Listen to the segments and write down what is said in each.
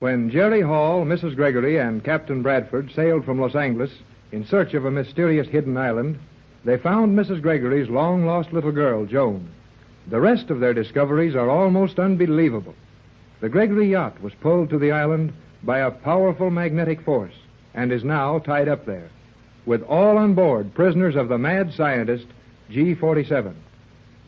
When Jerry Hall, Mrs. Gregory, and Captain Bradford sailed from Los Angeles in search of a mysterious hidden island, they found Mrs. Gregory's long-lost little girl, Joan. The rest of their discoveries are almost unbelievable. The Gregory yacht was pulled to the island by a powerful magnetic force and is now tied up there, with all on board prisoners of the mad scientist, G-47.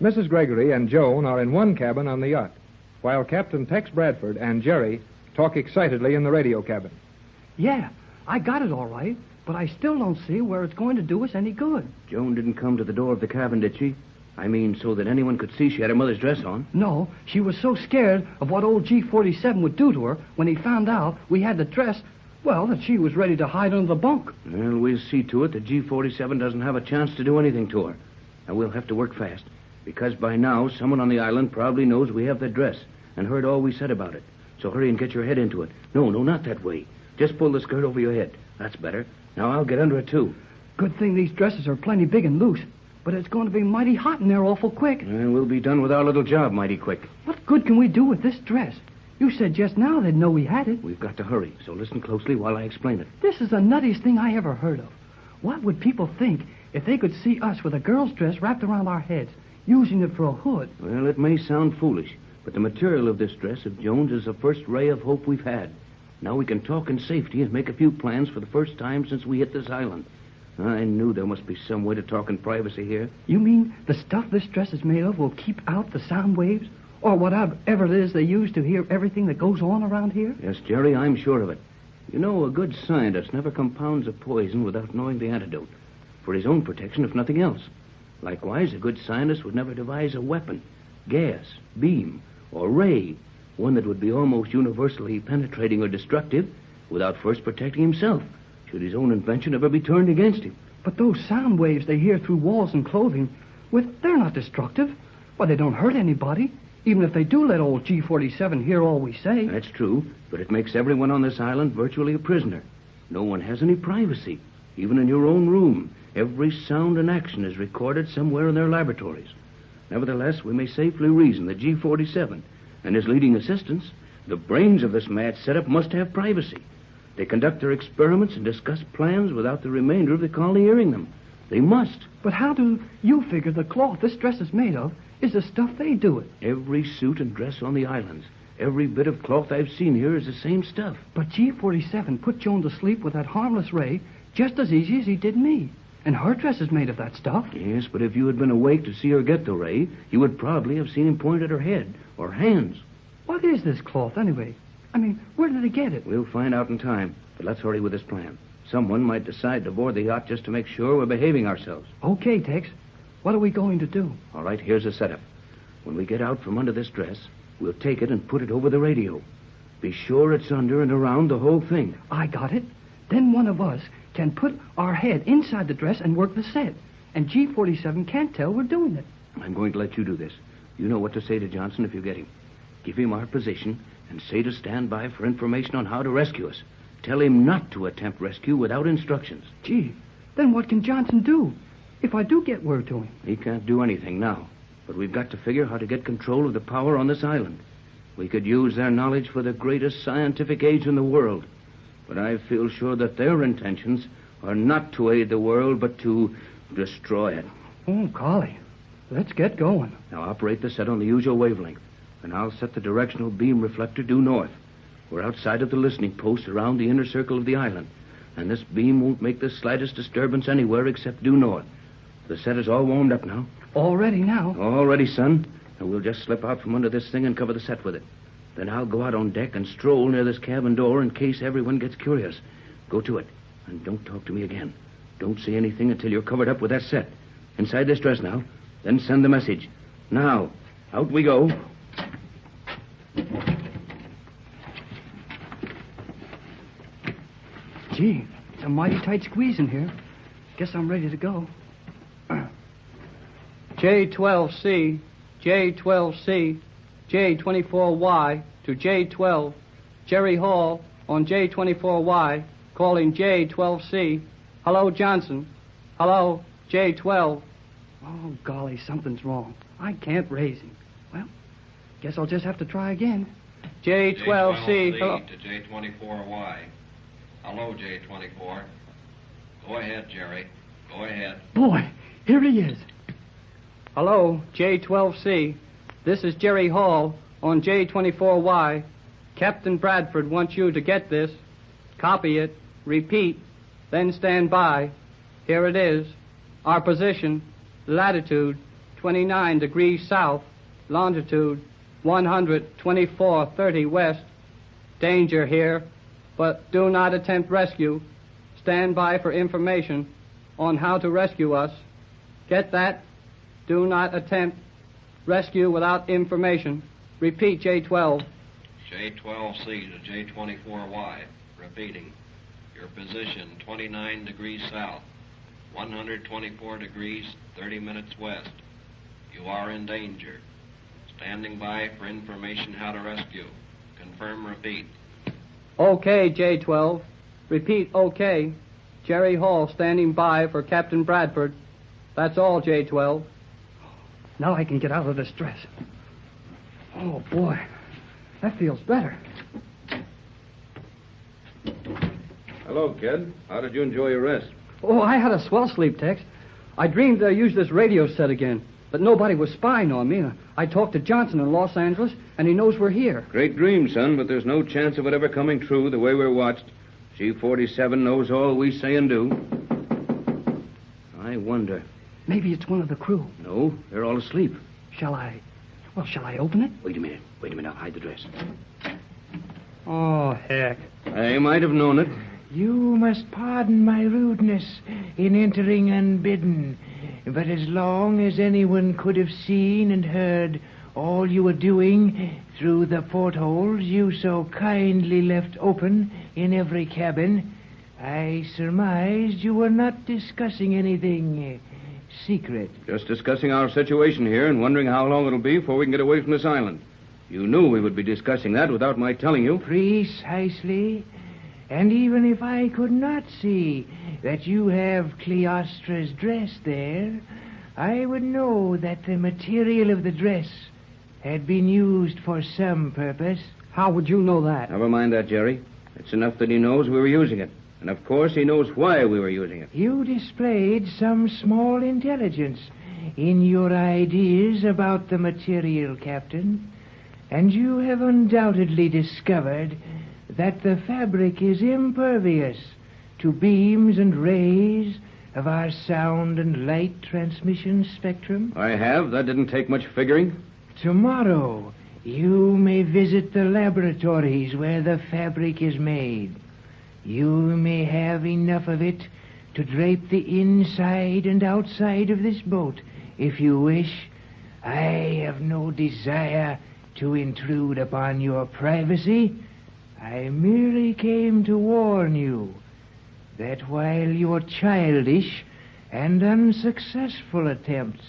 Mrs. Gregory and Joan are in one cabin on the yacht, while Captain Tex Bradford and Jerry talk excitedly in the radio cabin. Yeah, I got it all right, but I still don't see where it's going to do us any good. Joan didn't come to the door of the cabin, did she? I mean, so that anyone could see she had her mother's dress on. No, she was so scared of what old G-47 would do to her when he found out we had the dress, well, that she was ready to hide under the bunk. Well, we'll see to it that G-47 doesn't have a chance to do anything to her. And we'll have to work fast, because by now someone on the island probably knows we have the dress and heard all we said about it. So hurry and get your head into it. No, not that way. Just pull the skirt over your head. That's better. Now I'll get under it, too. Good thing these dresses are plenty big and loose, but it's going to be mighty hot in there awful quick. And we'll be done with our little job mighty quick. What good can we do with this dress? You said just now they'd know we had it. We've got to hurry, so listen closely while I explain it. This is the nuttiest thing I ever heard of. What would people think if they could see us with a girl's dress wrapped around our heads, using it for a hood? Well, it may sound foolish, but the material of this dress of Joan's is the first ray of hope we've had. Now we can talk in safety and make a few plans for the first time since we hit this island. I knew there must be some way to talk in privacy here. You mean the stuff this dress is made of will keep out the sound waves? Or whatever it is they use to hear everything that goes on around here? Yes, Jerry, I'm sure of it. You know, a good scientist never compounds a poison without knowing the antidote. For his own protection, if nothing else. Likewise, a good scientist would never devise a weapon, gas, beam, or ray, one that would be almost universally penetrating or destructive, without first protecting himself, should his own invention ever be turned against him. But those sound waves they hear through walls and clothing, they're not destructive. Well, they don't hurt anybody, even if they do let old G-47 hear all we say. That's true, but it makes everyone on this island virtually a prisoner. No one has any privacy, even in your own room. Every sound and action is recorded somewhere in their laboratories. Nevertheless, we may safely reason that G-47 and his leading assistants, the brains of this mad setup, must have privacy. They conduct their experiments and discuss plans without the remainder of the colony hearing them. They must. But how do you figure the cloth this dress is made of is the stuff they do it? Every suit and dress on the islands, every bit of cloth I've seen here is the same stuff. But G-47 put Joan to sleep with that harmless ray just as easy as he did me. And her dress is made of that stuff. Yes, but if you had been awake to see her get the ray, you would probably have seen him point at her head or hands. What is this cloth, anyway? I mean, where did he get it? We'll find out in time, but let's hurry with this plan. Someone might decide to board the yacht just to make sure we're behaving ourselves. Okay, Tex. What are we going to do? All right, here's the setup. When we get out from under this dress, we'll take it and put it over the radio. Be sure it's under and around the whole thing. I got it. Then one of us can put our head inside the dress and work the set. And G-47 can't tell we're doing it. I'm going to let you do this. You know what to say to Johnson if you get him. Give him our position and say to stand by for information on how to rescue us. Tell him not to attempt rescue without instructions. Gee, then what can Johnson do if I do get word to him? He can't do anything now, but we've got to figure how to get control of the power on this island. We could use their knowledge for the greatest scientific age in the world. But I feel sure that their intentions are not to aid the world, but to destroy it. Oh, golly. Let's get going. Now operate the set on the usual wavelength, and I'll set the directional beam reflector due north. We're outside of the listening post around the inner circle of the island, and this beam won't make the slightest disturbance anywhere except due north. The set is all warmed up now. All ready now. All ready, son. Now we'll just slip out from under this thing and cover the set with it. Then I'll go out on deck and stroll near this cabin door in case everyone gets curious. Go to it, and don't talk to me again. Don't say anything until you're covered up with that set. Inside this dress now. Then send the message. Now, out we go. Gee, it's a mighty tight squeeze in here. Guess I'm ready to go. J12C, J12C, J24Y to J12. Jerry Hall on J24Y, calling J12C. Hello, Johnson. Hello, J12. Oh, golly, something's wrong. I can't raise him. Well, guess I'll just have to try again. J12C. Hello. to J24Y. Hello, J24. Go ahead, Jerry. Go ahead. Boy, here he is. Hello, J12C. This is Jerry Hall on J24Y. Captain Bradford wants you to get this, copy it, repeat, then stand by. Here it is. Our position, latitude 29 degrees south, longitude 124.30 west. Danger here, but do not attempt rescue. Stand by for information on how to rescue us. Get that? Do not attempt rescue without information. Repeat, J12. J12C to J24Y. Repeating. Your position, 29 degrees south, 124 degrees, 30 minutes west. You are in danger. Standing by for information how to rescue. Confirm, repeat. Okay, J12. Repeat, okay. Jerry Hall standing by for Captain Bradford. That's all, J12. Now I can get out of this dress. Oh, boy. That feels better. Hello, kid. How did you enjoy your rest? Oh, I had a swell sleep, Tex. I dreamed I used this radio set again, but nobody was spying on me. I talked to Johnson in Los Angeles, and he knows we're here. Great dream, son, but there's no chance of it ever coming true the way we're watched. G47 knows all we say and do. I wonder. Maybe it's one of the crew. No, they're all asleep. Shall I open it? Wait a minute. I'll hide the dress. Oh, heck. I might have known it. You must pardon my rudeness in entering unbidden, but as long as anyone could have seen and heard all you were doing through the portholes you so kindly left open in every cabin, I surmised you were not discussing anything secret. Just discussing our situation here and wondering how long it'll be before we can get away from this island. You knew we would be discussing that without my telling you. Precisely. And even if I could not see that you have Cleostra's dress there, I would know that the material of the dress had been used for some purpose. How would you know that? Never mind that, Jerry. It's enough that he knows we were using it. And, of course, he knows why we were using it. You displayed some small intelligence in your ideas about the material, Captain, and you have undoubtedly discovered that the fabric is impervious to beams and rays of our sound and light transmission spectrum. I have. That didn't take much figuring. Tomorrow, you may visit the laboratories where the fabric is made. You may have enough of it to drape the inside and outside of this boat, if you wish. I have no desire to intrude upon your privacy. I merely came to warn you that while your childish and unsuccessful attempts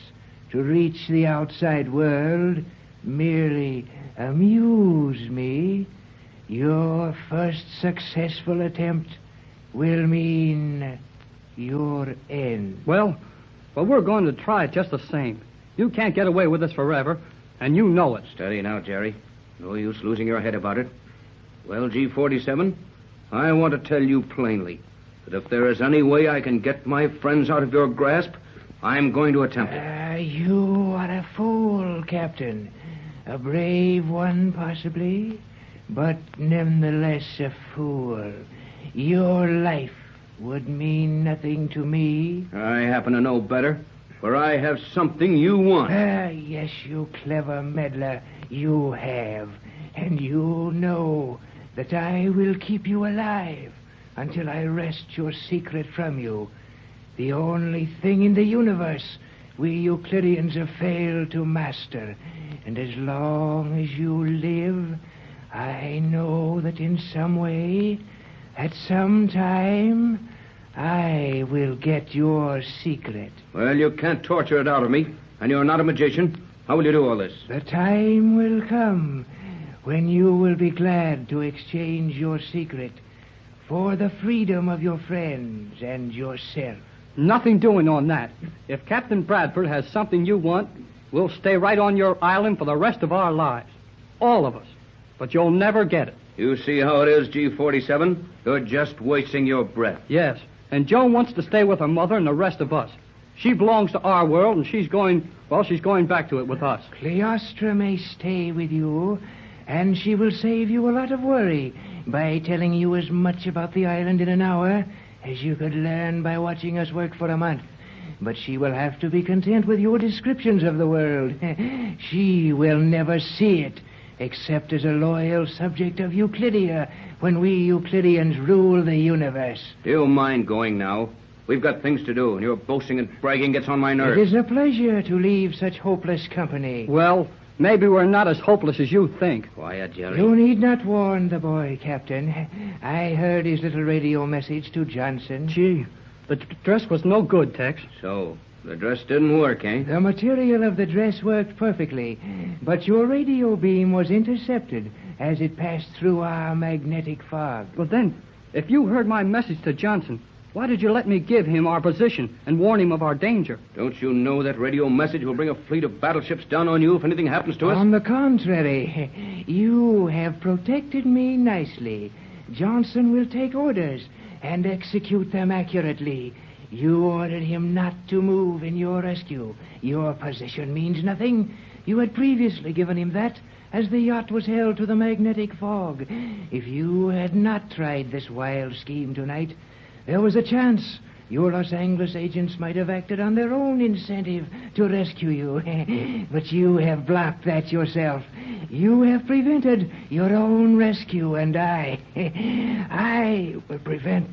to reach the outside world merely amuse me, your first successful attempt will mean your end. Well, we're going to try it just the same. You can't get away with this forever, and you know it. Steady now, Jerry. No use losing your head about it. Well, G47, I want to tell you plainly that if there is any way I can get my friends out of your grasp, I'm going to attempt it. You are a fool, Captain. A brave one, possibly, but nevertheless a fool. Your life would mean nothing to me. I happen to know better, for I have something you want. Yes, you clever meddler, you have. And you know that I will keep you alive until I wrest your secret from you. The only thing in the universe we Euclideans have failed to master. And as long as you live, I know that in some way, at some time, I will get your secret. Well, you can't torture it out of me, and you're not a magician. How will you do all this? The time will come when you will be glad to exchange your secret for the freedom of your friends and yourself. Nothing doing on that. If Captain Bradford has something you want, we'll stay right on your island for the rest of our lives. All of us. but you'll never get it. You see how it is, G47? You're just wasting your breath. Yes, and Joan wants to stay with her mother and the rest of us. She belongs to our world, and she's going back to it with us. Cleostra may stay with you, and she will save you a lot of worry by telling you as much about the island in an hour as you could learn by watching us work for a month. But she will have to be content with your descriptions of the world. She will never see it, except as a loyal subject of Euclidia, when we Euclideans rule the universe. Do you mind going now? We've got things to do, and your boasting and bragging gets on my nerves. It is a pleasure to leave such hopeless company. Well, maybe we're not as hopeless as you think. Quiet, Jerry. You need not warn the boy, Captain. I heard his little radio message to Johnson. Gee, the dress was no good, Tex. So, the dress didn't work, eh? The material of the dress worked perfectly, but your radio beam was intercepted as it passed through our magnetic fog. Well, then, if you heard my message to Johnson, why did you let me give him our position and warn him of our danger? Don't you know that radio message will bring a fleet of battleships down on you if anything happens to us? On the contrary, you have protected me nicely. Johnson will take orders and execute them accurately. You ordered him not to move in your rescue. Your position means nothing. You had previously given him that as the yacht was held to the magnetic fog. If you had not tried this wild scheme tonight, there was a chance your Los Angeles agents might have acted on their own incentive to rescue you. But you have blocked that yourself. You have prevented your own rescue, and I will prevent